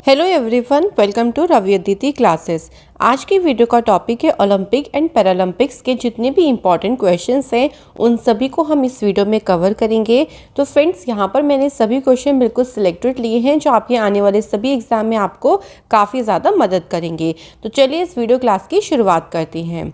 Hello everyone, welcome to Ravi Aditi classes. आज की video का टॉपिक है ओलंपिक एंड पैरालंपिक्स के जितने भी इम्पॉर्टेंट क्वेश्चंस हैं उन सभी को हम इस वीडियो में कवर करेंगे। तो फ्रेंड्स, यहाँ पर मैंने सभी क्वेश्चन बिल्कुल सिलेक्टेड लिए हैं जो आपके आने वाले सभी एग्जाम में आपको काफ़ी ज़्यादा मदद करेंगे। तो चलिए इस वीडियो क्लास की शुरुआत करते हैं।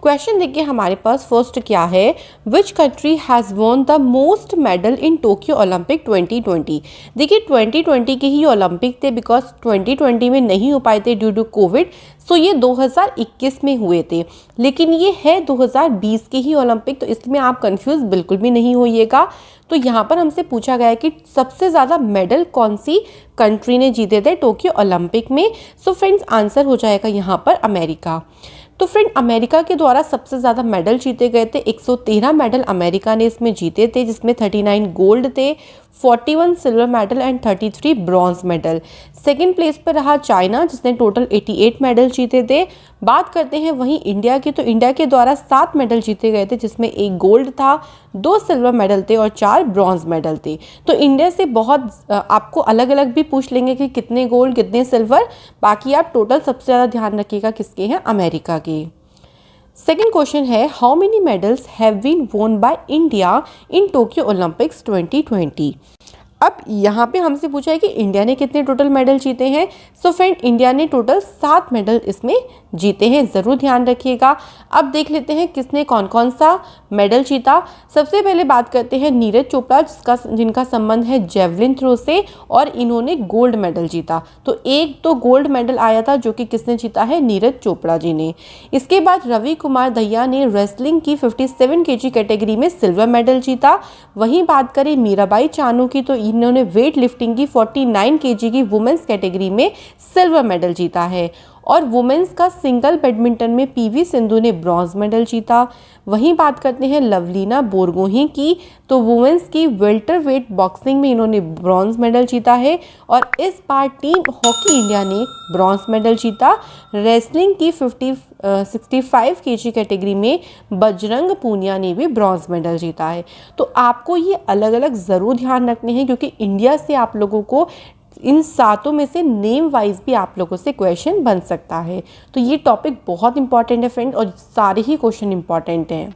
क्वेश्चन देखिए हमारे पास फर्स्ट क्या है, which country has won the most medal in Tokyo Olympic 2020। देखिए 2020 के ही ओलंपिक थे, बिकॉज 2020 में नहीं हो पाए थे ड्यू टू कोविड। सो ये 2021 में हुए थे, लेकिन ये है 2020 के ही ओलंपिक, तो इसमें आप कंफ्यूज बिल्कुल भी नहीं होइएगा। तो यहाँ पर हमसे पूछा गया है कि सबसे ज़्यादा मेडल कौन सी कंट्री ने जीते थे टोक्यो ओलंपिक में। सो फ्रेंड्स, आंसर हो जाएगा यहाँ पर अमेरिका। तो फ्रेंड, अमेरिका के द्वारा सबसे ज़्यादा मेडल जीते गए थे। 113 मेडल अमेरिका ने इसमें जीते थे, जिसमें 39 गोल्ड थे, 41 silver medal and 33 bronze medal. Second place पर रहा चाइना, जिसने टोटल 88 मेडल जीते थे। बात करते हैं वहीं इंडिया की, तो इंडिया के द्वारा 7 मेडल जीते गए थे, जिसमें 1 गोल्ड था, 2 सिल्वर मेडल थे और 4 ब्रॉन्ज मेडल थे। तो इंडिया से बहुत आपको अलग अलग भी पूछ लेंगे कि कितने गोल्ड कितने सिल्वर, बाकी आप टोटल सबसे ज़्यादा ध्यान रखिएगा किसके हैं, अमेरिका के। सेकेंड क्वेश्चन है, how many medals have been won by India in Tokyo Olympics 2020। अब यहाँ पे हमसे पूछा है कि इंडिया ने कितने टोटल मेडल जीते हैं। सो फ्रेंड, इंडिया ने टोटल 7 मेडल इसमें जीते हैं, ज़रूर ध्यान रखिएगा। अब देख लेते हैं किसने कौन कौन सा मेडल जीता। सबसे पहले बात करते हैं नीरज चोपड़ा, जिनका संबंध है जेवलिन थ्रो से, और इन्होंने गोल्ड मेडल जीता। तो एक तो गोल्ड मेडल आया था जो कि किसने जीता है, नीरज चोपड़ा जी ने। इसके बाद रवि कुमार दहिया ने रेसलिंग की 57 केजी कैटेगरी में सिल्वर मेडल जीता। वहीं बात करें मीराबाई चानू की, तो इन्होंने वेट लिफ्टिंग की 49 केजी की वुमेन्स कैटेगरी में सिल्वर मेडल जीता है। और वुमेन्स का सिंगल बैडमिंटन में पीवी सिंधु ने ब्रॉन्ज मेडल जीता। वहीं बात करते हैं लवलीना बोरगोहेन की, तो वुमेन्स की वेल्टर वेट बॉक्सिंग में इन्होंने ब्रॉन्ज मेडल जीता है। और इस बार टीम हॉकी इंडिया ने ब्रॉन्ज मेडल जीता। रेसलिंग की 65 केजी कैटेगरी में बजरंग पूनिया ने भी ब्रॉन्ज मेडल जीता है। तो आपको ये अलग अलग ज़रूर ध्यान रखने हैं, क्योंकि इंडिया से आप लोगों को इन 7 में से नेम वाइज भी आप लोगों से क्वेश्चन बन सकता है। तो ये टॉपिक बहुत इंपॉर्टेंट है फ्रेंड, और सारे ही क्वेश्चन इंपॉर्टेंट हैं।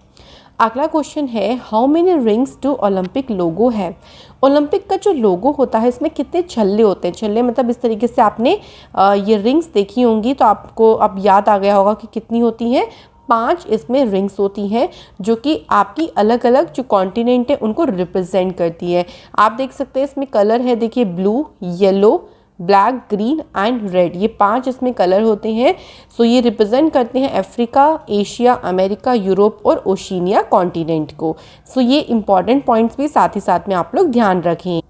अगला क्वेश्चन है, how many rings to Olympic logo है। ओलंपिक का जो लोगो होता है इसमें कितने छल्ले होते हैं। छल्ले मतलब इस तरीके से आपने ये रिंग्स देखी होंगी, तो आपको अब याद आ गया होगा कि कितनी होती हैं। 5 इसमें रिंग्स होती हैं, जो कि आपकी अलग अलग जो कॉन्टिनेंट है उनको रिप्रेजेंट करती है। आप देख सकते हैं इसमें कलर है, देखिए blue, yellow, black, green and red, ये 5 इसमें कलर होते हैं। सो ये रिप्रेजेंट करते हैं अफ्रीका, एशिया, अमेरिका, यूरोप और ओशिनिया कॉन्टिनेंट को। सो ये इंपॉर्टेंट पॉइंट्स भी साथ ही साथ में आप लोग ध्यान रखें।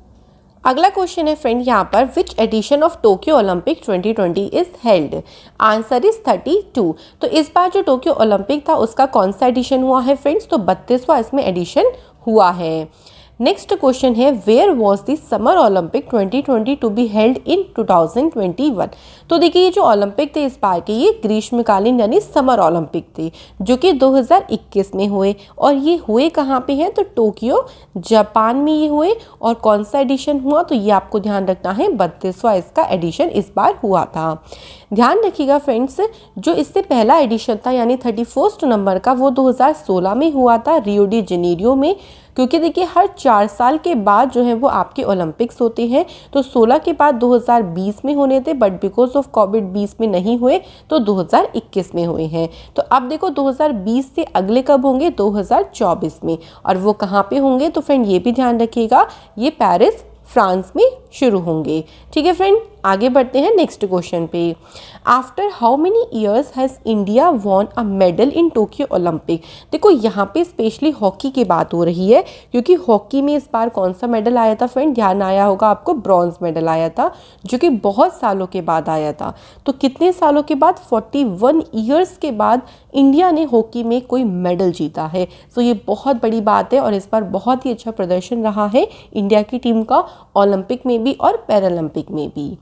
अगला क्वेश्चन है फ्रेंड यहाँ पर, which edition of Tokyo Olympic 2020 is held. Answer is 32। तो इस बार जो टोक्यो ओलंपिक था उसका कौन सा एडिशन हुआ है फ्रेंड्स, तो 32वां इसमें एडिशन हुआ है। नेक्स्ट क्वेश्चन है, where was the summer Olympic 2020 to be held in 2021। तो देखिए ये जो ओलंपिक थे इस बार के, ये ग्रीष्मकालीन यानी समर ओलंपिक थे, जो कि 2021 में हुए। और ये हुए कहाँ पे हैं, तो टोक्यो जापान में ये हुए। और कौन सा एडिशन हुआ, तो ये आपको ध्यान रखना है, 32वां इसका एडिशन इस बार हुआ था। ध्यान रखिएगा फ्रेंड्स, जो इससे पहला एडिशन था यानी 31 नंबर का, वो 2016 में हुआ था रियो डी जेनेरियो में। क्योंकि देखिए हर 4 साल के बाद जो है वो आपके ओलंपिक्स होते हैं। तो 16 के बाद 2020 में होने थे, बट बिकॉज ऑफ कोविड 20 में नहीं हुए, तो 2021 में हुए हैं। तो अब देखो 2020 से अगले कब होंगे, 2024 में। और वो कहाँ पे होंगे, तो फ्रेंड ये भी ध्यान रखिएगा, ये पेरिस फ्रांस में शुरू होंगे। ठीक है फ्रेंड, आगे बढ़ते हैं नेक्स्ट क्वेश्चन पे। After how many years has India won a medal in Tokyo Olympic. देखो यहाँ पे स्पेशली हॉकी की बात हो रही है, क्योंकि हॉकी में इस बार कौन सा मेडल आया था फ्रेंड, ध्यान आया होगा आपको, ब्रॉन्ज मेडल आया था, जो कि बहुत सालों के बाद आया था। तो कितने सालों के बाद, 41 ईयर्स के बाद इंडिया ने हॉकी में कोई मेडल जीता है। सो ये बहुत बड़ी बात है, और इस बार बहुत ही अच्छा प्रदर्शन रहा है इंडिया की टीम का, ओलंपिक में भी और पैरालंपिक में भी।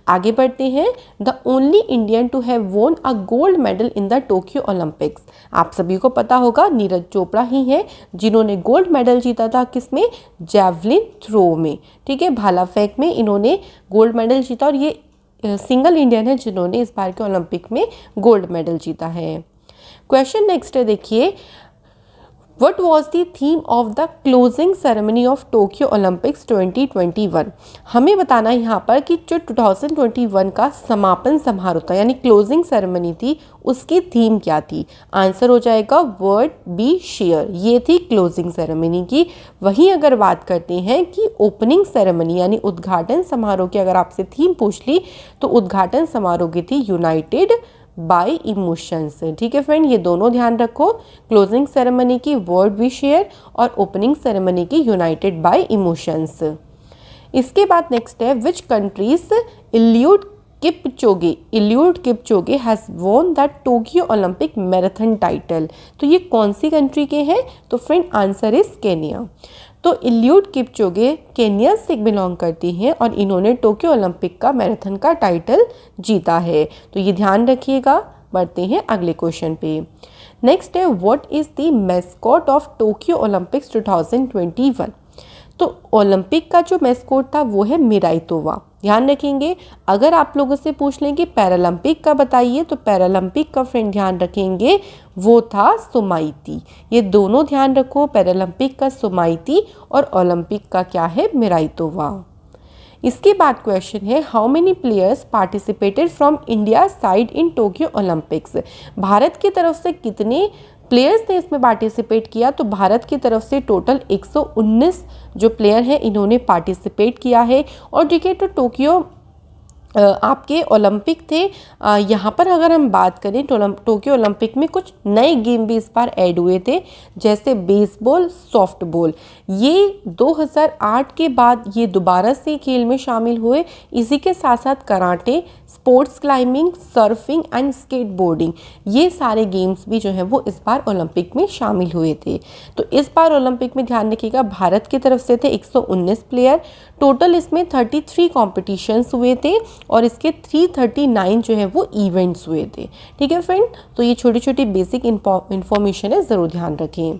आगे बढ़ते हैं, the only Indian to have won a gold medal in the Tokyo Olympics. आप सभी को पता होगा नीरज चोपड़ा ही हैं जिन्होंने गोल्ड मेडल जीता था, किसमें, जेवलिन थ्रो में। ठीक है, भाला फेंक में इन्होंने गोल्ड मेडल जीता। और ये सिंगल इंडियन है जिन्होंने इस बार के ओलंपिक में गोल्ड मेडल जीता है। क्वेश्चन नेक्स्ट है, देखिए What was the theme of the closing ceremony of Tokyo Olympics 2021? हमें बताना है यहाँ पर कि जो 2021 का समापन समारोह था यानी क्लोजिंग सेरेमनी थी, उसकी थीम क्या थी? आंसर हो जाएगा वर्ड बी शेयर, ये थी क्लोजिंग सेरेमनी की। वहीं अगर बात करते हैं कि ओपनिंग सेरेमनी यानी उद्घाटन समारोह की अगर आपसे थीम पूछ ली तो उद्घाटन समारोह की थी यूनाइटेड बाय इमोशंस। ठीक है फ्रेंड, ये दोनों ध्यान रखो, क्लोजिंग सेरेमनी की वर्ड वी शेयर और ओपनिंग सेरेमनी की यूनाइटेड बाय इमोशंस। इसके बाद नेक्स्ट है, which countries elude Kipchoge has won the Tokyo Olympic marathon title. तो ये कौन सी कंट्री के हैं? तो फ्रेंड आंसर इज केन्या। तो इल्यूड किपचोगे केन्या से बिलोंग करती हैं और इन्होंने टोक्यो ओलंपिक का मैराथन का टाइटल जीता है। तो ये ध्यान रखिएगा। बढ़ते हैं अगले क्वेश्चन पे। नेक्स्ट है, what is the mascot of Tokyo Olympics 2021? तो ओलंपिक का जो मैस्कॉट था वो है मिराई तोवा। ध्यान रखेंगे, अगर आप लोगों से पूछ लें कि पैरालंपिक का बताइए तो पैरालंपिक का फ्रेंड ध्यान रखेंगे वो था सुमाइती। ये दोनों ध्यान रखो, पैरालंपिक का सुमाइती और ओलंपिक का क्या है मिराई तोवा। इसके बाद क्वेश्चन है, how many players participated from India side in Tokyo Olympics? Bharat की तरफ से कितने प्लेयर्स ने इसमें पार्टिसिपेट किया? तो भारत की तरफ से टोटल 119 जो प्लेयर हैं इन्होंने पार्टिसिपेट किया है। और देखिए तो टोक्यो आपके ओलंपिक थे, यहाँ पर अगर हम बात करें तो टोक्यो ओलंपिक में कुछ नए गेम भी इस बार ऐड हुए थे, जैसे बेसबॉल, सॉफ्टबॉल। ये 2008 के बाद ये दोबारा से खेल में शामिल हुए। इसी के साथ साथ karate, sports climbing, surfing and skateboarding, ये सारे गेम्स भी जो हैं वो इस बार ओलंपिक में शामिल हुए थे। तो इस बार ओलंपिक में ध्यान रखिएगा, भारत की तरफ से थे 119 प्लेयर। टोटल इसमें 33 कॉम्पिटिशन्स हुए थे और इसके 339 जो है वो इवेंट्स हुए थे। ठीक है फ्रेंड, तो ये छोटी छोटी बेसिक इन्फॉर्मेशन है, ज़रूर ध्यान रखें।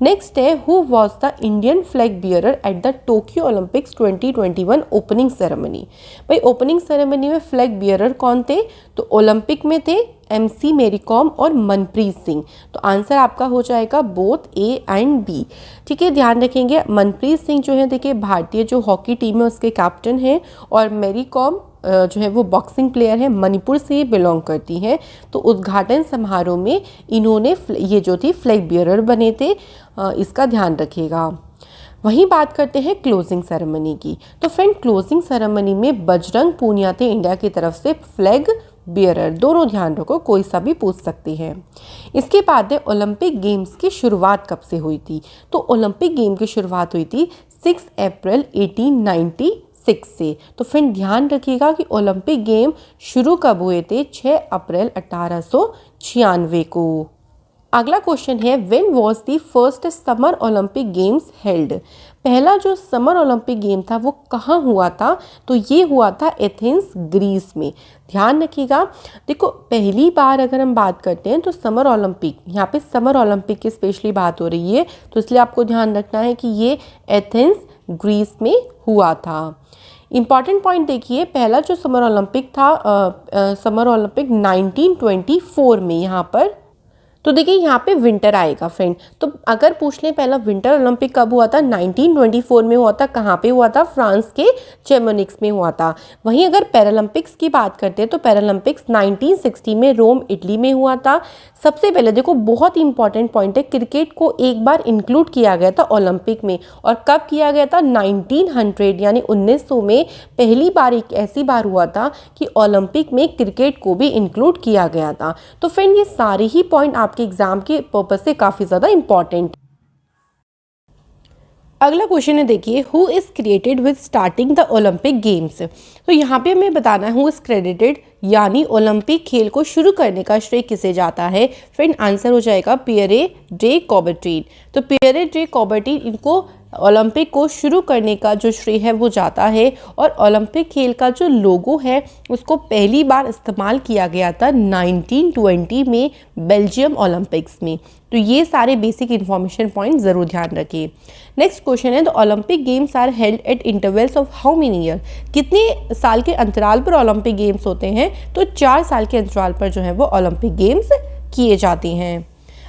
नेक्स्ट है, who was the Indian flag bearer at the Tokyo Olympics 2021 opening ceremony? भाई ओपनिंग सेरेमनी में फ्लैग बियरर कौन थे? तो ओलंपिक में थे MC मेरी कॉम और मनप्रीत सिंह। तो आंसर आपका हो जाएगा बोथ A एंड B। ठीक है, ध्यान रखेंगे, मनप्रीत सिंह जो है देखिए भारतीय जो हॉकी टीम है उसके कैप्टन हैं और मेरी कॉम जो है वो बॉक्सिंग प्लेयर है, मणिपुर से बिलोंग करती हैं। तो उद्घाटन समारोह में इन्होंने ये जो थी फ्लैग बियरर बने थे, इसका ध्यान रखिएगा। वहीं बात करते हैं क्लोजिंग सेरेमनी की। तो फ्रेंड क्लोजिंग सेरेमनी में बजरंग पूनिया थे इंडिया की तरफ से फ्लैग बियरर, दोनों ध्यान रखो, कोई सा भी पूछ सकती है। इसके बाद है ओलंपिक गेम्स की शुरुआत कब से हुई थी? तो ओलंपिक गेम की शुरुआत हुई थी 6 अप्रैल 1896 से। तो फ्रेंड ध्यान रखिएगा कि ओलंपिक गेम शुरू कब हुए थे? 6 अप्रैल 1896 को। अगला क्वेश्चन है, when was the first summer Olympic games held? पहला जो समर ओलंपिक गेम था वो कहाँ हुआ था? तो ये हुआ था एथेंस, ग्रीस में। ध्यान रखिएगा, देखो पहली बार अगर हम बात करते हैं तो समर ओलंपिक, यहाँ पे समर ओलंपिक की स्पेशली बात हो रही है, तो इसलिए आपको ध्यान रखना है कि ये एथेंस, ग्रीस में हुआ था। इम्पॉर्टेंट पॉइंट देखिए, पहला जो समर ओलंपिक था समर ओलंपिक 1924 में यहाँ पर। तो देखिए यहाँ पे विंटर आएगा फ्रेंड। तो अगर पूछ लें पहला विंटर ओलंपिक कब हुआ था? 1924 में हुआ था। कहाँ पे हुआ था? फ्रांस के चेमोनिक्स में हुआ था। वहीं अगर पैरालंपिक्स की बात करते हैं तो पैरालंपिक्स 1960 में रोम, इटली में हुआ था। सबसे पहले देखो बहुत ही इंपॉर्टेंट पॉइंट है, क्रिकेट को एक बार इंक्लूड किया गया था ओलंपिक में। और कब किया गया था? 1900 यानी 1900 में पहली बार एक ऐसी बार हुआ था कि ओलंपिक में क्रिकेट को भी इंक्लूड किया गया था। तो फ्रेंड ये सारे ही पॉइंट आपके एग्जाम के पर्पज से काफ़ी ज़्यादा इंपॉर्टेंट। अगला क्वेश्चन है देखिए, who is created with starting the Olympic games? तो यहाँ पे हमें बताना है हु इज़ क्रेडिटेड। यानी ओलंपिक खेल को शुरू करने का श्रेय किसे जाता है? फ्रेंड आंसर हो जाएगा पियरे डे कॉबर्टिन। तो पियरे डे कॉबर्टिन इनको ओलंपिक को शुरू करने का जो श्रेय है वो जाता है। और ओलंपिक खेल का जो लोगो है उसको पहली बार इस्तेमाल किया गया था 1920 में बेल्जियम ओलंपिक्स में। तो ये सारे बेसिक इन्फॉर्मेशन पॉइंट ज़रूर ध्यान रखिए। नेक्स्ट क्वेश्चन है, the Olympic games are held at intervals of how many year? कितने साल के अंतराल पर ओलंपिक गेम्स होते हैं? तो 4 साल के अंतराल पर जो है वो ओलंपिक गेम्स किए जाते हैं।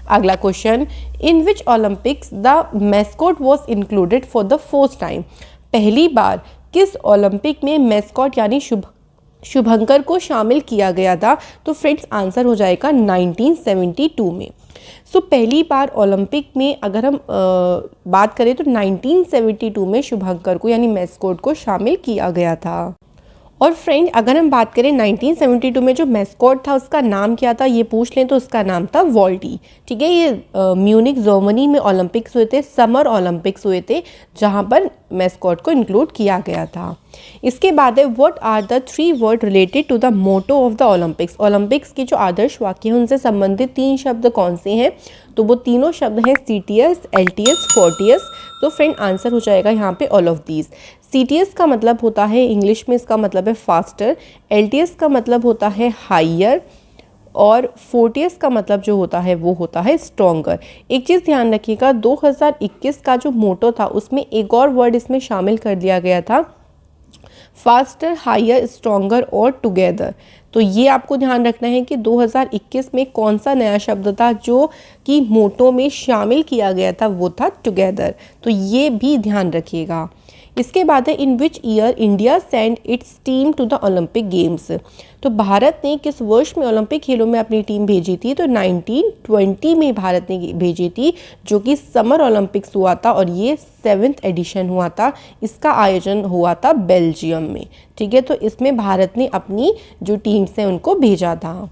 अगला question, in which Olympics the mascot was included for the first time? पहली बार किस ओलंपिक में मैस्कॉट यानी शुभंकर को शामिल किया गया था? तो फ्रेंड्स आंसर हो जाएगा 1972 में। सो पहली बार ओलंपिक में अगर हम बात करें तो 1972 में शुभंकर को यानी मैस्कॉट को शामिल किया गया था। और फ्रेंड अगर हम बात करें 1972 में जो मैस्कॉट था उसका नाम क्या था ये पूछ लें तो उसका नाम था वॉल्टी। ठीक है, ये म्यूनिक जर्मनी में ओलंपिक्स हुए थे, समर ओलंपिक्स हुए थे जहां पर मैस्कॉट को इंक्लूड किया गया था। इसके बाद है, what are the 3 word related to the motto of the Olympics? Olympics के जो आदर्श वाक्य हैं उनसे संबंधित 3 शब्द कौन से हैं? तो वो तीनों शब्द हैं CTS, LTS, FORTIS। तो फ्रेंड आंसर हो जाएगा यहाँ पे ऑल ऑफ दीज। CTS का मतलब होता है इंग्लिश में इसका मतलब है फास्टर, LTS का मतलब होता है हायर और FORTIS का मतलब जो होता है वो होता है स्ट्रॉन्गर। एक चीज़ ध्यान रखिएगा, 2021 का जो मोटो था उसमें एक और वर्ड इसमें शामिल कर दिया गया था, फास्टर, हायर, स्ट्रॉन्गर और टुगेदर। तो ये आपको ध्यान रखना है कि 2021 में कौन सा नया शब्द था जो कि मोटो में शामिल किया गया था, वो था टुगेदर। तो ये भी ध्यान रखिएगा। इसके बाद है, in which year India send its team to the Olympic games? तो भारत ने किस वर्ष में ओलंपिक खेलों में अपनी टीम भेजी थी? तो 1920 में भारत ने भेजी थी, जो कि समर ओलंपिक्स हुआ था और ये 7th एडिशन हुआ था। इसका आयोजन हुआ था बेल्जियम में। ठीक है, तो इसमें भारत ने अपनी जो टीम्स हैं उनको भेजा था।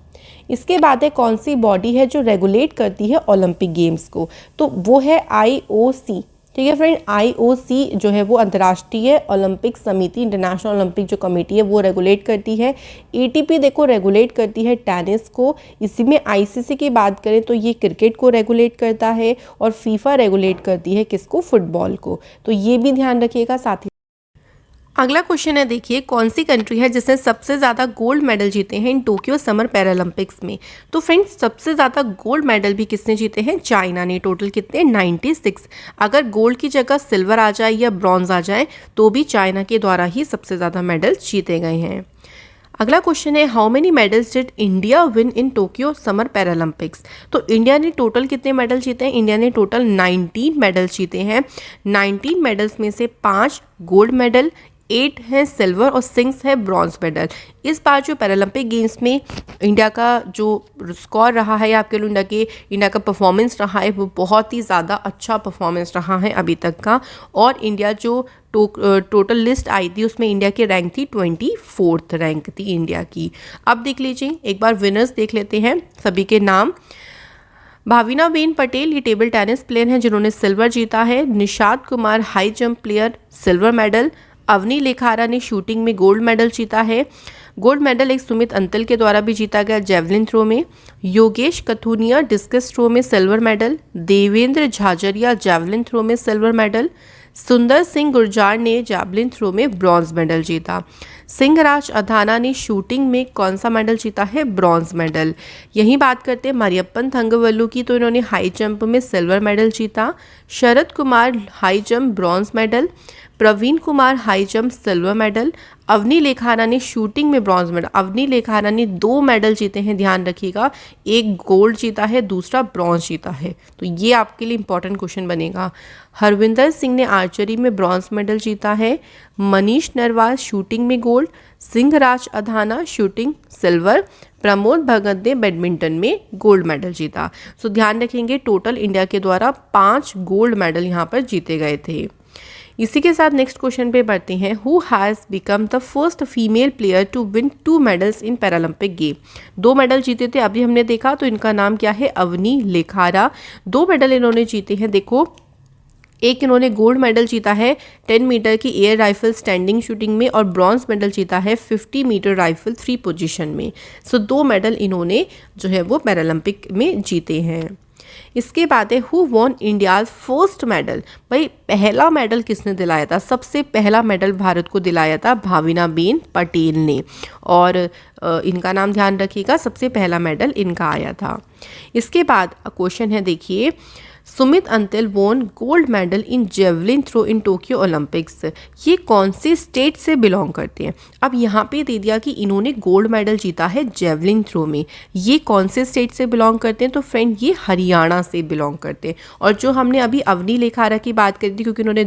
इसके बाद है, कौन सी बॉडी है जो रेगुलेट करती है ओलंपिक गेम्स को? तो वो है IOC। ठीक है फ्रेंड, IOC जो है वो अंतर्राष्ट्रीय ओलंपिक समिति, इंटरनेशनल ओलंपिक जो कमेटी है वो रेगुलेट करती है। ATP देखो रेगुलेट करती है टेनिस को। इसी में ICC की बात करें तो ये क्रिकेट को रेगुलेट करता है और FIFA रेगुलेट करती है किसको? फुटबॉल को। तो ये भी ध्यान रखिएगा साथ ही। अगला क्वेश्चन है, देखिए कौन सी कंट्री है जिसने सबसे ज़्यादा गोल्ड मेडल जीते हैं इन टोक्यो समर पैरालंपिक्स में? तो फ्रेंड्स सबसे ज़्यादा गोल्ड मेडल भी किसने जीते हैं? चाइना ने। टोटल कितने? 96। अगर गोल्ड की जगह सिल्वर आ जाए या ब्रॉन्ज आ जाए तो भी चाइना के द्वारा ही सबसे ज़्यादा मेडल जीते गए हैं। अगला क्वेश्चन है, how many medals did India win in Tokyo summer Paralympics? तो इंडिया ने टोटल कितने मेडल जीते हैं? इंडिया ने टोटल 19 मेडल्स जीते हैं। 19 मेडल्स में से 5 गोल्ड मेडल, 8 हैं सिल्वर और 6 है ब्रॉन्ज मेडल। इस बार जो पैरालंपिक गेम्स में इंडिया का जो स्कोर रहा है या आपके लिए इंडिया का परफॉर्मेंस रहा है वो बहुत ही ज़्यादा अच्छा परफॉर्मेंस रहा है अभी तक का। और इंडिया जो टोटल लिस्ट आई थी उसमें इंडिया की रैंक थी 24th रैंक थी इंडिया की। अब देख लीजिए एक बार विनर्स देख लेते हैं सभी के नाम। भाविनाबेन पटेल ये टेबल टेनिस प्लेयर हैं जिन्होंने सिल्वर जीता है। Nishad Kumar high jump player silver medal. Avani Lekhara ने शूटिंग में गोल्ड मेडल जीता है। गोल्ड मेडल एक सुमित अंतल के द्वारा भी जीता गया जेवलिन थ्रो में। योगेश कथुनिया डिस्कस थ्रो में silver medal. Devendra Jhajharia javelin throw में सिल्वर मेडल। सुंदर सिंह गुर्जार ने जैवलिन थ्रो में ब्रॉन्ज मेडल जीता। सिंहराज अधाना ने शूटिंग में कौन सा मेडल जीता है? Bronze medal. यही बात करते हैं मरियप्पन थंगवल्लू की, तो इन्होंने हाई जंप में सिल्वर मेडल जीता। Sharad Kumar high jump bronze medal. Praveen Kumar high jump silver medal. Avani Lekhara ने शूटिंग में ब्रॉन्ज मेडल। अवनी लेखारा ने 2 मेडल जीते हैं, ध्यान रखिएगा, एक गोल्ड जीता है दूसरा ब्रॉन्ज जीता है, तो ये आपके लिए इंपॉर्टेंट क्वेश्चन बनेगा। हरविंदर सिंह ने आर्चरी में ब्रॉन्ज मेडल जीता है। मनीष नरवाल शूटिंग में gold. Singhraj Adhana shooting silver. Pramod Bhagat ने बैडमिंटन में गोल्ड मेडल जीता। सो ध्यान रखेंगे टोटल इंडिया के द्वारा 5 गोल्ड मेडल यहाँ पर जीते गए थे। इसी के साथ नेक्स्ट क्वेश्चन पे बढ़ते हैं। Who has become the first female player to win 2 medals in Paralympic game? 2 medal जीते थे अभी हमने देखा, तो इनका नाम क्या है? अवनी लेखारा। 2 मेडल इन्होंने जीते हैं। देखो एक इन्होंने गोल्ड मेडल जीता है 10 मीटर की एयर राइफल स्टैंडिंग शूटिंग में और ब्रॉन्ज मेडल जीता है 50 मीटर राइफल 3 पोजीशन में। सो 2 मेडल इन्होंने जो है वो पैरालंपिक में जीते हैं। इसके बाद है who won India's first medal. भाई पहला मेडल किसने दिलाया था? सबसे पहला मेडल भारत को दिलाया था भाविनाबेन पटेल ने, और इनका नाम ध्यान रखिएगा, सबसे पहला मेडल इनका आया था। इसके बाद क्वेश्चन है देखिए, Sumit Antil won gold medal in javelin throw in Tokyo Olympics. ये कौन से स्टेट से बिलोंग करते हैं? अब यहाँ पे दे दिया कि इन्होंने गोल्ड मेडल जीता है जेवलिन थ्रो में। ये कौन से स्टेट से बिलोंग करते हैं? तो फ्रेंड ये हरियाणा से बिलोंग करते हैं। और जो हमने अभी अवनी लेखारा की बात करी थी, क्योंकि उन्होंने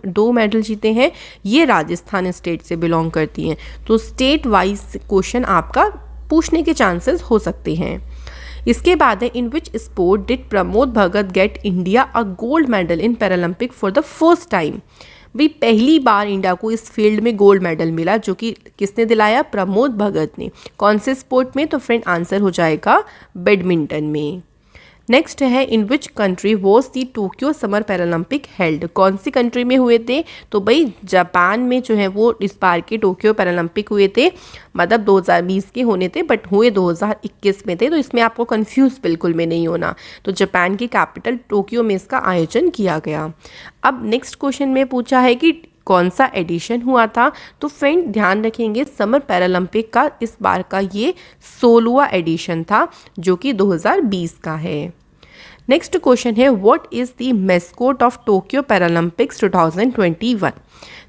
2 मेडल जीते हैं, ये राजस्थान स्टेट से बिलोंग करती हैं। तो स्टेट वाइज क्वेश्चन आपका पूछने के चांसेस हो सकते हैं। इसके बाद है in which sport did Pramod Bhagat get India a gold medal in Paralympic for the first time. भाई पहली बार इंडिया को इस फील्ड में गोल्ड मेडल मिला, जो कि किसने दिलाया? प्रमोद भगत ने। कौन से स्पोर्ट में? तो फ्रेंड आंसर हो जाएगा बैडमिंटन में। नेक्स्ट है in which country was the Tokyo summer Paralympic held. कौन सी कंट्री में हुए थे? तो भाई जापान में जो है वो इस बार के टोक्यो पैरालंपिक हुए थे, मतलब 2020 के होने थे बट हुए 2021 में थे। तो इसमें आपको कंफ्यूज बिल्कुल में नहीं होना। तो जापान की कैपिटल टोक्यो में इसका आयोजन किया गया। अब नेक्स्ट क्वेश्चन में पूछा है कि कौन सा एडिशन हुआ था? तो फ्रेंड ध्यान रखेंगे समर पैरालंपिक का इस बार का ये 16वां एडिशन था, जो कि 2020 का है। नेक्स्ट क्वेश्चन है what is the mascot of Tokyo Paralympics 2021।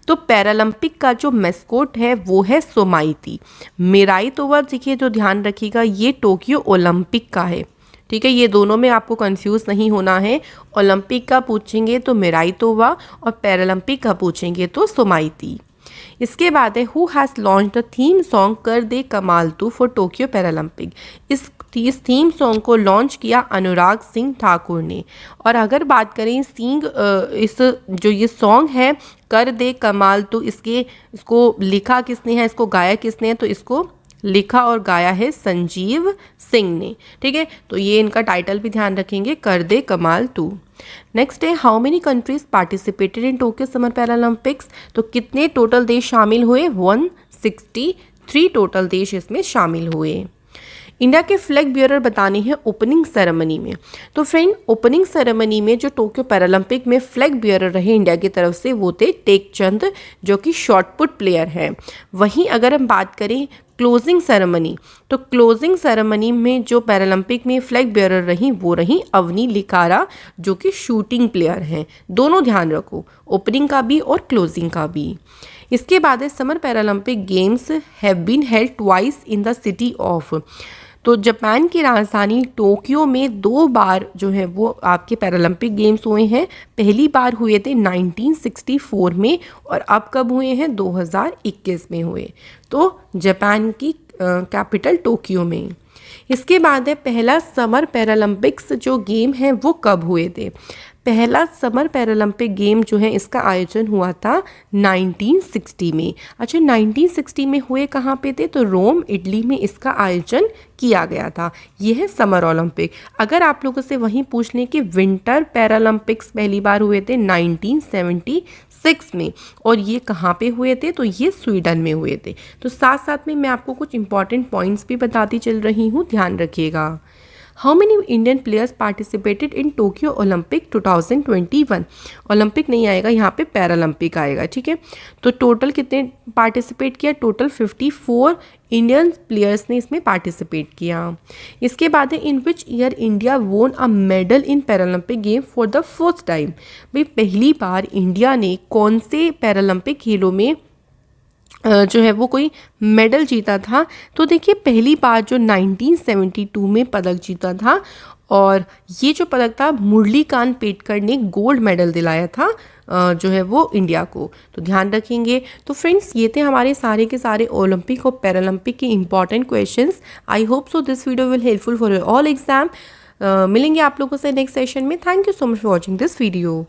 तो पैरालंपिक का जो मैस्कोट है वो है सोमाइती। मिराई तोवा देखिए, तो ध्यान रखिएगा ये टोक्यो ओलंपिक का है, ठीक है। ये दोनों में आपको कंफ्यूज नहीं होना है। ओलंपिक का पूछेंगे तो मिराई तोवा और पैरालंपिक का पूछेंगे तो सोमाइती। इसके बाद है who has launch the theme song कर दे कमाल तू फॉर टोक्यो पैरालंपिक। इस थीम सॉन्ग को लॉन्च किया अनुराग सिंह ठाकुर ने। और अगर बात करें इस जो ये सॉन्ग है कर दे कमाल तू, इसको लिखा किसने है, इसको गाया किसने है? तो इसको लिखा और गाया है संजीव सिंह ने, ठीक है। तो ये इनका टाइटल भी ध्यान रखेंगे, कर दे कमाल तू। नेक्स्ट है how many countries participated in Tokyo summer Paralympics. तो कितने टोटल देश शामिल हुए? 163 टोटल देश इसमें शामिल हुए। इंडिया के फ्लैग बियरर बताने हैं ओपनिंग सेरेमनी में। तो फ्रेंड ओपनिंग सेरेमनी में जो टोक्यो पैरालंपिक में फ्लैग बियरर रहे इंडिया की तरफ से वो थे टेक चंद, जो कि शॉट पुट प्लेयर हैं। वहीं अगर हम बात करें क्लोजिंग सेरेमनी, तो क्लोजिंग सेरेमनी में जो पैरालंपिक में फ्लैग बियरर रही वो रही अवनी लिकारा, जो कि शूटिंग प्लेयर हैं। दोनों ध्यान रखो, ओपनिंग का भी और क्लोजिंग का भी। इसके बाद है summer Paralympic games have been held twice in the city of. तो जापान की राजधानी टोक्यो में 2 बार जो है वो आपके पैरालंपिक गेम्स हुए हैं। पहली बार हुए थे 1964 में और अब कब हुए हैं? 2021 में हुए। तो जापान की कैपिटल टोक्यो में। इसके बाद है पहला समर पैरालंपिक्स जो गेम है वो कब हुए थे? पहला समर पैरालंपिक गेम जो है इसका आयोजन हुआ था 1960 में। अच्छा 1960 में हुए कहाँ पे थे? तो रोम इटली में इसका आयोजन किया गया था। यह है समर ओलंपिक। अगर आप लोगों से वहीं पूछ लें कि विंटर पैरालंपिक्स पहली बार हुए थे 1976 में और ये कहाँ पे हुए थे? तो ये स्वीडन में हुए थे। तो साथ साथ में मैं आपको कुछ इंपॉर्टेंट पॉइंट्स भी बताती चल रही हूँ, ध्यान रखिएगा। How many Indian players participated in Tokyo Olympic 2021। Olympic नहीं आएगा यहाँ पे, पैरालंपिक आएगा, ठीक है। तो टोटल कितने पार्टिसिपेट किया? टोटल 54 इंडियन प्लेयर्स ने इसमें पार्टिसिपेट किया। इसके बाद है इन विच ईयर इंडिया वोन a medal in Paralympic game for the first time. भाई पहली बार इंडिया ने कौन से पैरालंपिक खेलों में जो है वो कोई मेडल जीता था? तो देखिए पहली बार जो 1972 में पदक जीता था, और ये जो पदक था मुरलीकांत पेटकर ने गोल्ड मेडल दिलाया था जो है वो इंडिया को। तो ध्यान रखेंगे। तो फ्रेंड्स ये थे हमारे सारे के सारे ओलंपिक और पैरालंपिक के important questions. I hope so this video will helpful for your all exam. मिलेंगे आप लोगों से नेक्स्ट सेशन में। Thank you so much for watching this video.